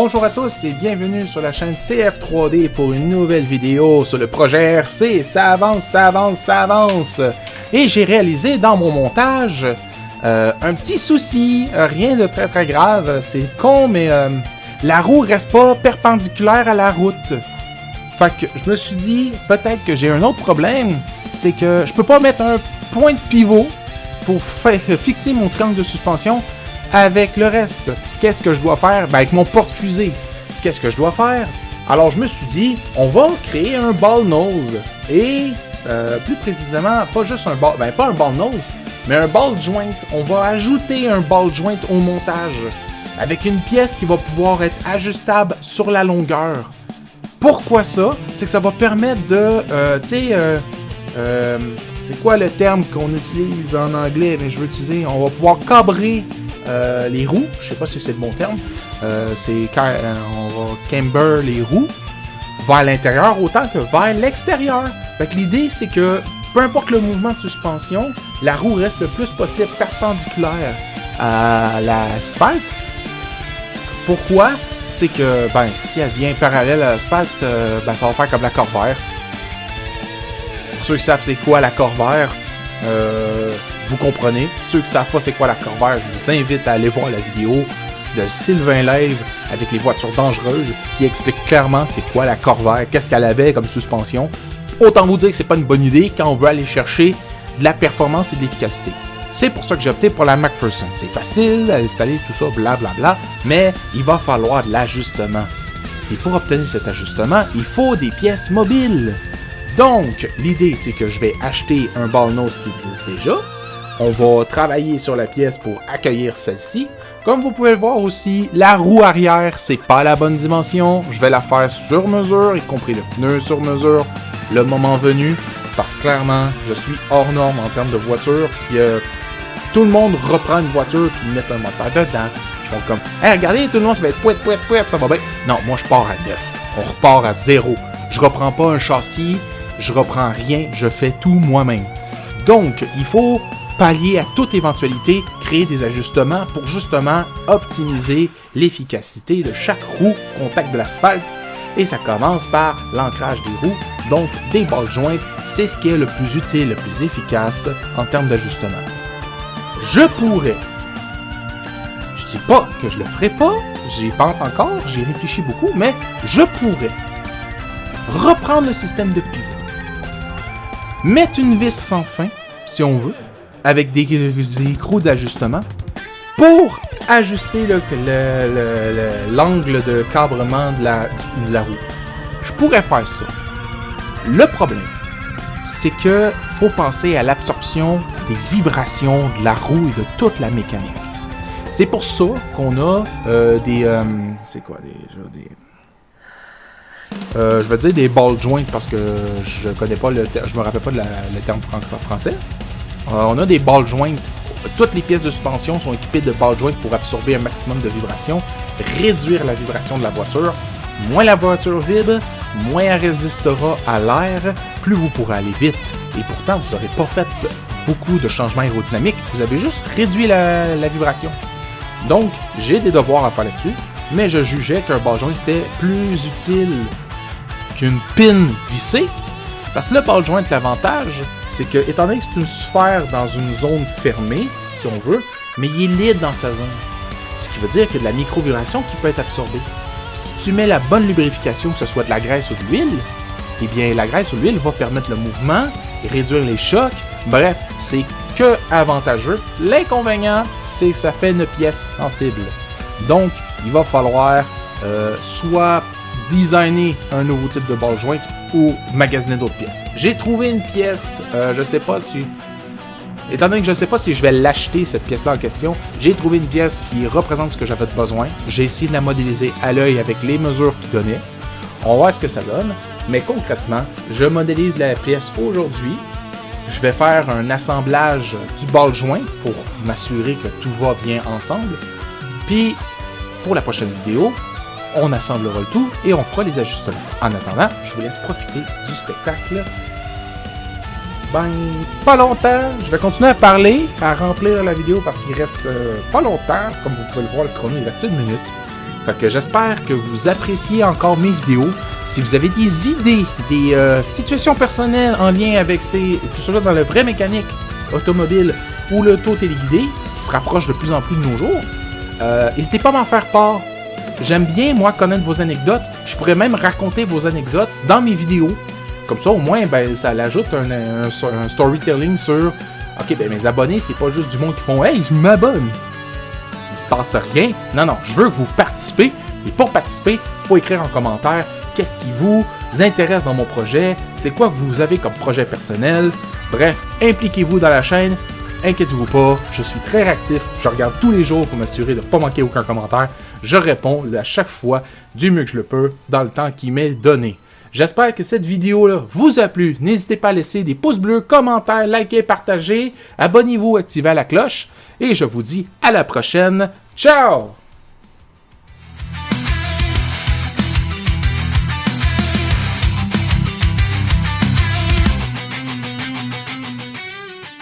Bonjour à tous et bienvenue sur la chaîne CF3D pour une nouvelle vidéo sur le projet RC. Ça avance, ça avance, ça avance. Et j'ai réalisé dans mon montage un petit souci, rien de très grave, c'est con, mais la roue reste pas perpendiculaire à la route. Fait que je me suis dit, peut-être que j'ai un autre problème, c'est que je peux pas mettre un point de pivot pour fixer mon triangle de suspension avec le reste. Qu'est-ce que je dois faire? Ben, avec mon porte-fusée. Qu'est-ce que je dois faire? Alors, je me suis dit, on va créer un ball nose. Et, plus précisément, pas juste un ball... Ben, pas un ball nose, mais un ball joint. On va ajouter un ball joint au montage. Avec une pièce qui va pouvoir être ajustable sur la longueur. Pourquoi ça? C'est que ça va permettre de... c'est quoi le terme qu'on utilise en anglais? Mais je veux utiliser... On va pouvoir cabrer les roues, je sais pas si c'est le bon terme, c'est quand on va camber les roues vers l'intérieur autant que vers l'extérieur. Fait que l'idée c'est que peu importe le mouvement de suspension, la roue reste le plus possible perpendiculaire à l'asphalte. Pourquoi? C'est que si elle vient parallèle à l'asphalte, ça va faire comme la Corvair. Pour ceux qui savent c'est quoi la Corvair, vous comprenez. Ceux qui savent pas c'est quoi la Corvair, je vous invite à aller voir la vidéo de Sylvain Live avec les voitures dangereuses qui explique clairement c'est quoi la Corvair, qu'est-ce qu'elle avait comme suspension. Autant vous dire que c'est pas une bonne idée quand on veut aller chercher de la performance et de l'efficacité. C'est pour ça que j'ai opté pour la McPherson. C'est facile à installer, tout ça, blablabla, mais il va falloir de l'ajustement. Et pour obtenir cet ajustement, il faut des pièces mobiles. Donc, l'idée c'est que je vais acheter un ball nose qui existe déjà. On va travailler sur la pièce pour accueillir celle-ci. Comme vous pouvez le voir aussi, la roue arrière, c'est pas la bonne dimension. Je vais la faire sur mesure, y compris le pneu sur mesure, le moment venu. Parce que clairement, je suis hors norme en termes de voiture. Tout le monde reprend une voiture puis met un moteur dedans. Ils font comme « Hey, regardez, tout le monde, ça va être pouet, ça va bien. » Non, moi je pars à 9. On repart à 0. Je reprends pas un châssis, je reprends rien, je fais tout moi-même. Donc, il faut pallier à toute éventualité, créer des ajustements pour justement optimiser l'efficacité de chaque roue contact de l'asphalte. Et ça commence par l'ancrage des roues, donc des ball joints, c'est ce qui est le plus utile, le plus efficace en termes d'ajustement. Je pourrais, je dis pas que je le ferai pas, j'y pense encore, j'y réfléchis beaucoup, mais je pourrais reprendre le système de pivot, mettre une vis sans fin, si on veut, avec des écrous d'ajustement, pour ajuster l'angle de cabrement de la roue. Je pourrais faire ça. Le problème, c'est que faut penser à l'absorption des vibrations de la roue et de toute la mécanique. C'est pour ça qu'on a c'est quoi déjà je vais dire des ball joints parce que je connais pas je me rappelle pas le terme français. On a des ball joints. Toutes les pièces de suspension sont équipées de ball joints pour absorber un maximum de vibrations, réduire la vibration de la voiture. Moins la voiture vibre, moins elle résistera à l'air, plus vous pourrez aller vite. Et pourtant, vous n'aurez pas fait beaucoup de changements aérodynamiques, vous avez juste réduit la vibration. Donc, j'ai des devoirs à faire là-dessus, mais je jugeais qu'un ball joint c'était plus utile qu'une pin vissée. Parce que le ball joint, l'avantage, c'est que, étant donné que c'est une sphère dans une zone fermée, si on veut, mais il est libre dans sa zone. Ce qui veut dire qu'il y a de la micro-vibration qui peut être absorbée. Puis si tu mets la bonne lubrification, que ce soit de la graisse ou de l'huile, eh bien, la graisse ou l'huile va permettre le mouvement, réduire les chocs. Bref, c'est que avantageux. L'inconvénient, c'est que ça fait une pièce sensible. Donc, il va falloir soit designer un nouveau type de ball joint ou magasiner d'autres pièces. J'ai trouvé une pièce, je sais pas si... Étant donné que je sais pas si je vais l'acheter, cette pièce-là en question, j'ai trouvé une pièce qui représente ce que j'avais besoin. J'ai essayé de la modéliser à l'œil avec les mesures qu'il donnait. On va voir ce que ça donne. Mais concrètement, je modélise la pièce aujourd'hui. Je vais faire un assemblage du ball joint pour m'assurer que tout va bien ensemble. Puis, pour la prochaine vidéo, on assemblera le tout et on fera les ajustements. En attendant, je vous laisse profiter du spectacle. Pas longtemps. Je vais continuer à parler, à remplir la vidéo parce qu'il reste pas longtemps. Comme vous pouvez le voir, le chrono, il reste 1 minute. Fait que j'espère que vous appréciez encore mes vidéos. Si vous avez des idées, des situations personnelles en lien avec que ce soit dans la vraie mécanique automobile ou l'auto-téléguidé, ce qui se rapproche de plus en plus de nos jours, n'hésitez pas à m'en faire part. J'aime bien, moi, connaître vos anecdotes. Je pourrais même raconter vos anecdotes dans mes vidéos. Comme ça, au moins, ben, ça l'ajoute un storytelling sur... OK, ben mes abonnés, c'est pas juste du monde qui font « Hey, je m'abonne! » Il se passe rien. Non, non, je veux que vous participez. Et pour participer, il faut écrire en commentaire qu'est-ce qui vous intéresse dans mon projet, c'est quoi que vous avez comme projet personnel. Bref, impliquez-vous dans la chaîne. Inquiétez-vous pas, je suis très réactif. Je regarde tous les jours pour m'assurer de ne pas manquer aucun commentaire. Je réponds à chaque fois du mieux que je le peux dans le temps qui m'est donné. J'espère que cette vidéo-là vous a plu. N'hésitez pas à laisser des pouces bleus, commentaires, liker, partager. Abonnez-vous, activez la cloche. Et je vous dis à la prochaine. Ciao!